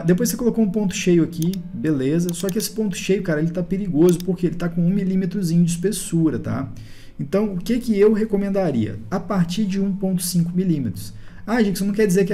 Depois você colocou um ponto cheio aqui, beleza. Só que esse ponto cheio, cara, ele tá perigoso porque ele tá com 1 milímetrozinho de espessura, tá? Então, o que que eu recomendaria? A partir de 1,5 milímetros. Gilson, não quer dizer que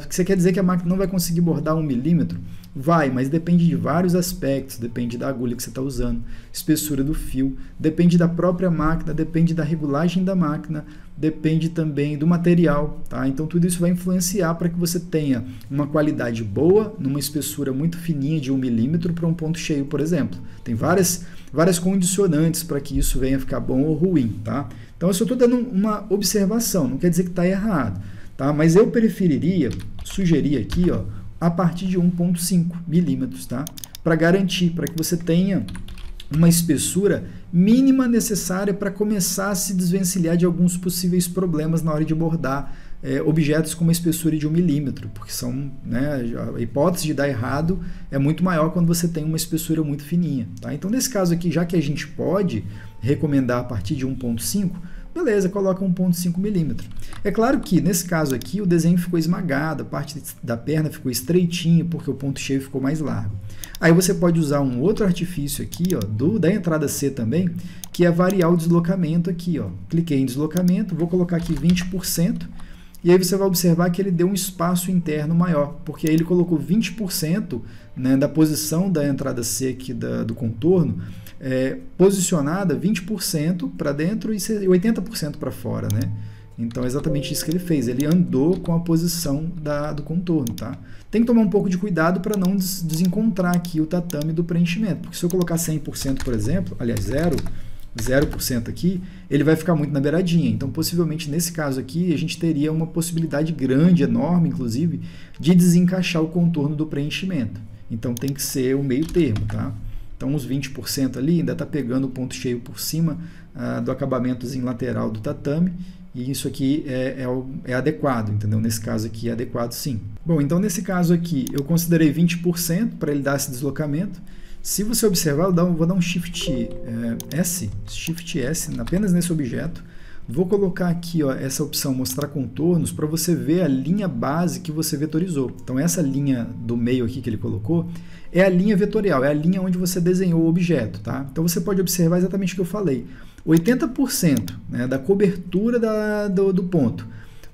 você quer dizer que a máquina não vai conseguir bordar 1 milímetro? Vai, mas depende de vários aspectos, depende da agulha que você está usando, espessura do fio, depende da própria máquina, depende da regulagem da máquina, depende também do material, tá? Então tudo isso vai influenciar para que você tenha uma qualidade boa, numa espessura muito fininha de 1 milímetro para um ponto cheio, por exemplo. Tem várias condicionantes para que isso venha a ficar bom ou ruim, tá? Então eu só estou dando uma observação, não quer dizer que está errado, tá? Mas eu sugerir aqui, ó, a partir de 1,5 milímetros, tá? Para garantir, para que você tenha uma espessura mínima necessária para começar a se desvencilhar de alguns possíveis problemas na hora de bordar objetos com uma espessura de 1 milímetro, porque são, né, a hipótese de dar errado é muito maior quando você tem uma espessura muito fininha, tá? Então, nesse caso aqui, já que a gente pode recomendar a partir de 1,5, beleza, coloca 1,5 milímetro. É claro que, nesse caso aqui, o desenho ficou esmagado, a parte da perna ficou estreitinha, porque o ponto cheio ficou mais largo. Aí você pode usar um outro artifício aqui, ó, da entrada C também, que é variar o deslocamento aqui, ó. Cliquei em deslocamento, vou colocar aqui 20%, e aí você vai observar que ele deu um espaço interno maior, porque aí ele colocou 20%, né, da posição da entrada C aqui do contorno, posicionada 20% para dentro e 80% para fora, né? Então é exatamente isso que ele fez, ele andou com a posição do contorno, tá? Tem que tomar um pouco de cuidado para não desencontrar aqui o tatame do preenchimento, porque se eu colocar 100%, por exemplo, aliás 0% aqui, ele vai ficar muito na beiradinha. Então, possivelmente, nesse caso aqui, a gente teria uma possibilidade grande, enorme, inclusive, de desencaixar o contorno do preenchimento. Então, tem que ser o meio termo, tá? Então, uns 20% ali ainda está pegando o ponto cheio por cima do acabamentozinho lateral do tatame, e isso aqui é adequado, entendeu? Nesse caso aqui é adequado sim. Bom, então nesse caso aqui eu considerei 20% para ele dar esse deslocamento. Se você observar, vou dar um Shift S apenas nesse objeto. Vou colocar aqui, ó, essa opção mostrar contornos para você ver a linha base que você vetorizou. Então essa linha do meio aqui que ele colocou é a linha vetorial, é a linha onde você desenhou o objeto, tá? Então você pode observar exatamente o que eu falei. 80%, né, da cobertura do ponto,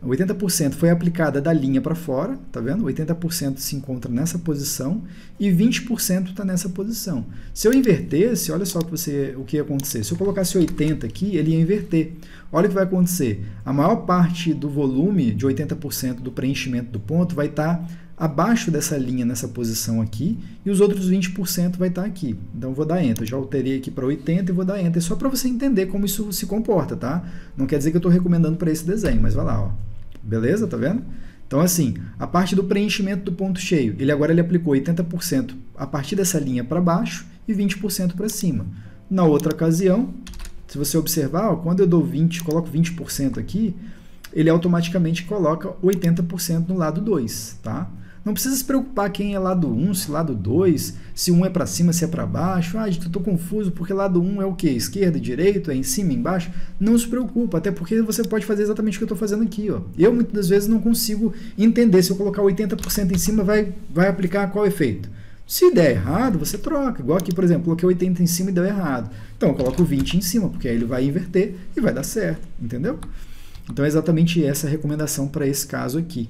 80% foi aplicada da linha para fora, tá vendo? 80% se encontra nessa posição e 20% está nessa posição. Se eu invertesse, olha só o que ia acontecer. Se eu colocasse 80 aqui, ele ia inverter. Olha o que vai acontecer. A maior parte do volume de 80% do preenchimento do ponto vai estar abaixo dessa linha nessa posição aqui e os outros 20% vai estar aqui. Então eu vou dar Enter. Já alterei aqui para 80 e vou dar Enter só para você entender como isso se comporta, tá? Não quer dizer que eu estou recomendando para esse desenho, mas vai lá, ó. Beleza? Tá vendo? Então, assim, a parte do preenchimento do ponto cheio, ele aplicou 80% a partir dessa linha para baixo e 20% para cima. Na outra ocasião, se você observar, ó, quando eu dou 20, coloco 20% aqui, ele automaticamente coloca 80% no lado 2, tá? Não precisa se preocupar quem é lado 1, se lado 2, se um é para cima, se é para baixo. Eu estou confuso porque lado 1 é o quê? Esquerda, direita, é em cima, embaixo? Não se preocupa, até porque você pode fazer exatamente o que eu estou fazendo aqui. Ó. Eu, muitas das vezes, não consigo entender. Se eu colocar 80% em cima, vai aplicar qual efeito? Se der errado, você troca. Igual aqui, por exemplo, coloquei 80 em cima e deu errado. Então, eu coloco 20 em cima, porque aí ele vai inverter e vai dar certo, entendeu? Então, é exatamente essa a recomendação para esse caso aqui.